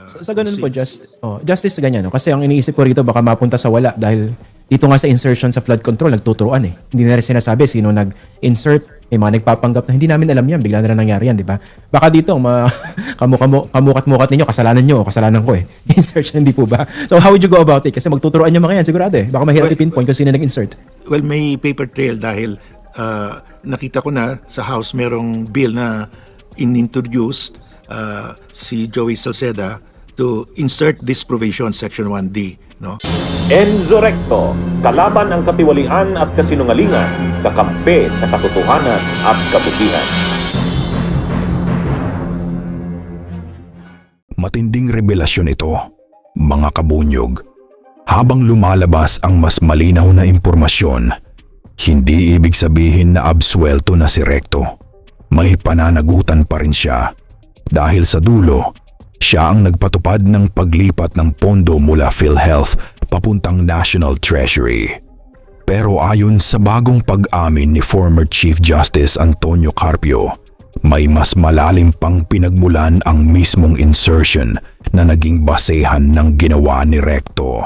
Sa ganun po, justice sa ganyan. No? Kasi ang iniisip ko rito baka mapunta sa wala dahil dito nga sa insertion sa flood control, nagtuturuan eh. Hindi na rin sinasabi sino nag-insert, may mga nagpapanggap na hindi namin alam yan, bigla na lang nangyari yan, di ba? Baka dito, kamukat-mukat ninyo, kasalanan nyo o kasalanan ko eh. Insertion, hindi po ba? So how would you go about it? Kasi magtuturuan yung mga yan, sigurado eh. Baka mahirap i-pinpoint kung sino nag-insert. Well, may paper trail dahil nakita ko na sa House merong bill na inintroduced si Joey Salceda to insert this provision, Section 1D. No? Enzo Recto, kalaban ang katiwalian at kasinungalingan, kakampi sa katotohanan at kabutihan. Matinding revelasyon ito, mga kabunyog. Habang lumalabas ang mas malinaw na impormasyon, hindi ibig sabihin na absuelto na si Recto. May pananagutan pa rin siya dahil sa dulo, siya ang nagpatupad ng paglipat ng pondo mula PhilHealth papuntang National Treasury. Pero ayon sa bagong pag-amin ni former Chief Justice Antonio Carpio, may mas malalim pang pinagmulan ang mismong insertion na naging basehan ng ginawa ni Recto.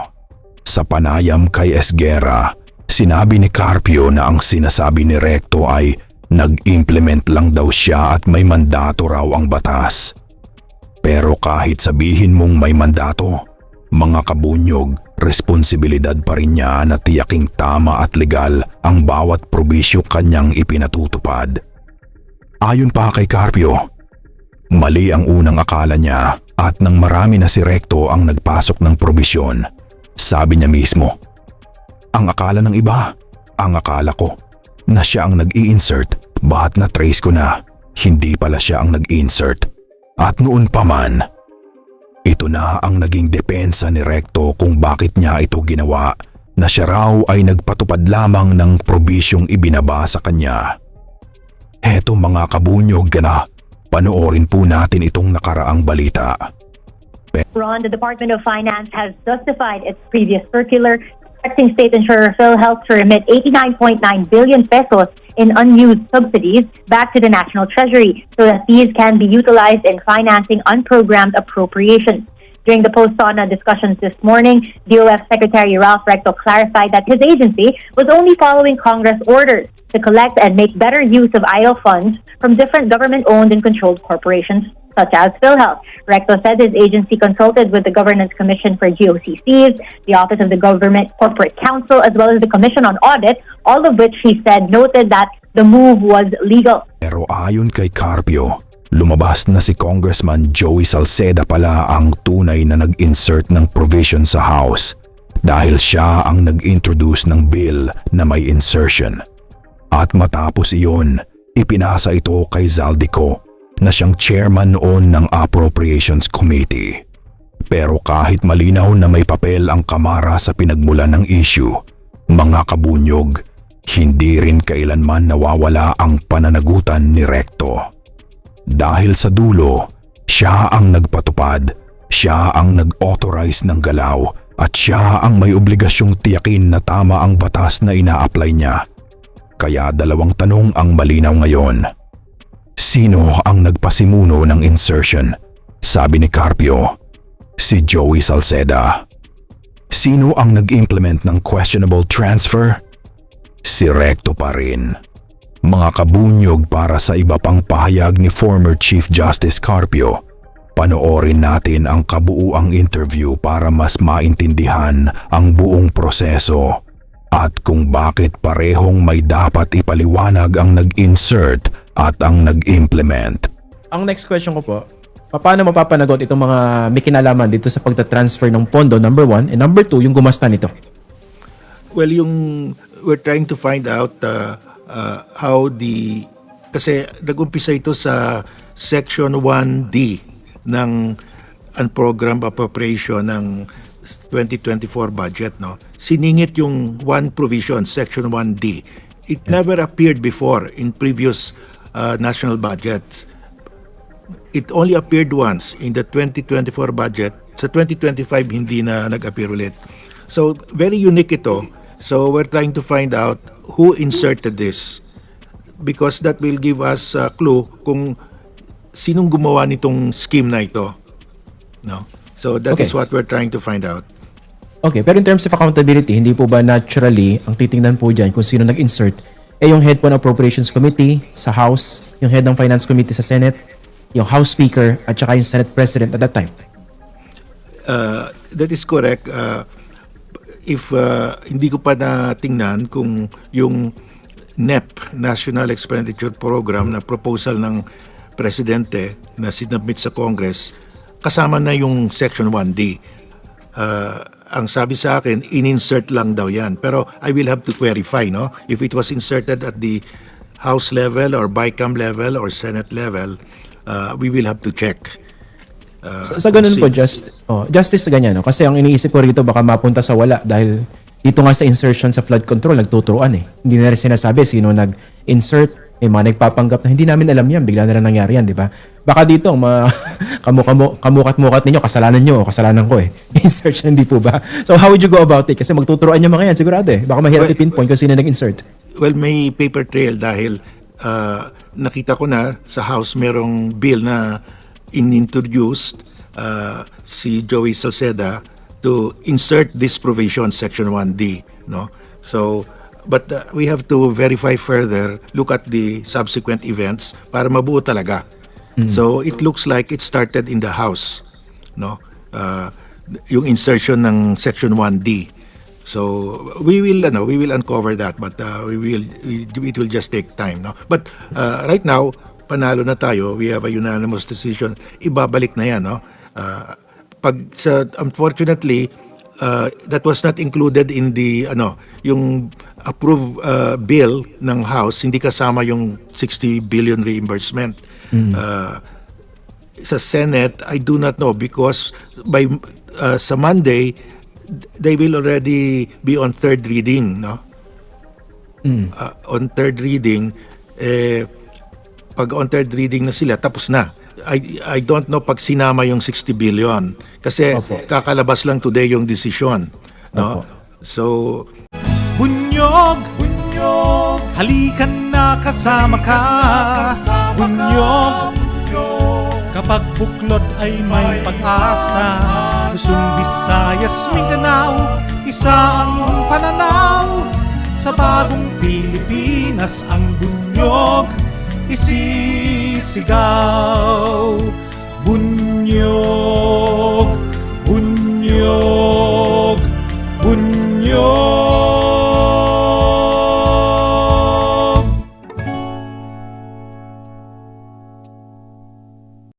Sa panayam kay Esguerra, sinabi ni Carpio na ang sinasabi ni Recto ay nag-implement lang daw siya at may mandato raw ang batas. Pero kahit sabihin mong may mandato, mga kabunyog, responsibilidad pa rin niya na tiyaking tama at legal ang bawat probisyo kanyang ipinatutupad. Ayon pa kay Carpio, mali ang unang akala niya at nang marami na si Recto ang nagpasok ng probisyon, sabi niya mismo, ang akala ng iba, ang akala ko, na siya ang nag-i-insert, bahat na trace ko na, hindi pala siya ang nag-i-insert. At noon pa man, ito na ang naging depensa ni Recto kung bakit niya ito ginawa, na siya raw ay nagpatupad lamang ng probisyong ibinaba sa kanya. Heto mga kabunyog na, panoorin po natin itong nakaraang balita. Ron, the Department of Finance has justified its previous circular expecting state insurer PhilHealth to remit 89.9 billion pesos in unused subsidies back to the National Treasury so that these can be utilized in financing unprogrammed appropriations. During the post-SONA discussions this morning, DOF Secretary Ralph Recto clarified that his agency was only following Congress orders to collect and make better use of idle funds from different government-owned and controlled corporations such as PhilHealth. Recto said his agency consulted with the Governance Commission for GOCCs, the Office of the Government Corporate Counsel, as well as the Commission on Audit, all of which he said noted that the move was legal. Pero ayon kay Carpio, lumabas na si Congressman Joey Salceda pala ang tunay na nag-insert ng provision sa House dahil siya ang nag-introduce ng bill na may insertion. At matapos iyon, ipinasa ito kay Zaldico na siyang chairman noon ng Appropriations Committee. Pero kahit malinaw na may papel ang Kamara sa pinagmulan ng issue, mga kabunyog, hindi rin kailanman nawawala ang pananagutan ni Recto. Dahil sa dulo, siya ang nagpatupad, siya ang nag-authorize ng galaw at siya ang may obligasyong tiyakin na tama ang batas na ina-apply niya. Kaya dalawang tanong ang malinaw ngayon. Sino ang nagpasimuno ng insertion? Sabi ni Carpio, si Joey Salceda. Sino ang nag-implement ng questionable transfer? Si Recto pa rin. Mga kabunyog, para sa iba pang pahayag ni former Chief Justice Carpio, panoorin natin ang kabuuang interview para mas maintindihan ang buong proseso at kung bakit parehong may dapat ipaliwanag ang nag-insert at ang nag-implement. Ang next question ko po, paano mapapanagot itong mga may kinalaman dito sa pagta-transfer ng pondo, number 1, and number 2, yung gumasta nito? Well, we're trying to find out how kasi nag-umpisa ito sa Section 1D ng unprogrammed appropriation ng 2024 budget, no? Siningit yung one provision, Section 1D. It never appeared before in previous national budgets. It only appeared once in the 2024 budget. Sa 2025 hindi na nag-appear ulit. So very unique ito. So we're trying to find out who inserted this because that will give us a clue kung sinong gumawa nitong scheme na ito. no? So that Okay. is what we're trying to find out. Okay, pero in terms of accountability, hindi po ba naturally ang titingnan po dyan kung sino nag-insert yung head po ng Appropriations Committee sa House, yung head ng Finance Committee sa Senate, yung House Speaker at saka yung Senate President at that time? That is correct. If hindi ko pa natingnan kung yung NEP, National Expenditure Program, na proposal ng Presidente na sinubmit sa Congress, kasama na yung Section 1D. Ang sabi sa akin, in-insert lang daw yan. Pero I will have to clarify, no? If it was inserted at the House level or BICAM level or Senate level, we will have to check. Sa ganun po, justice sa ganyan, no? Kasi ang iniisip ko rito baka mapunta sa wala dahil dito nga sa insertion sa flood control, nagtuturuan eh. Hindi na rin sinasabi sino nag-insert, may mga nagpapanggap na hindi namin alam yan, bigla na lang nangyari yan, di ba? Baka dito, kamukat-mukat ninyo, kasalanan nyo, kasalanan ko eh. Insertion, hindi po ba? So how would you go about it? Kasi magtuturuan yung mga yan, sigurado eh. Baka mahirap i-pinpoint kung sino nag-insert. Well, may paper trail dahil nakita ko na sa House merong bill na inintroduced si Joey Salceda to insert this provision, Section 1D, no? So, but we have to verify further, look at the subsequent events para mabuo talaga. So, it looks like it started in the House, no? Yung insertion ng Section 1D. So, we will uncover that, but it will just take time, no? But right now, panalo na tayo. We have a unanimous decision. Ibabalik na yan, no? Unfortunately, that was not included in the yung approved bill ng House, hindi kasama yung 60 billion reimbursement. Sa Senate, I do not know because by sa Monday they will already be on third reading, no? On third reading, pag on third reading na sila, tapos na. I don't know pag sinama yung 60 billion kasi kakalabas lang today yung decision, no? So Bunyog, bunyog, halikan na kasama ka. Bunyog, kapag buklod ay may pag-asa. Luzon, Visayas, Mindanao, isa ang pananaw. Sa bagong Pilipinas ang bunyog isisigaw. Bunyog.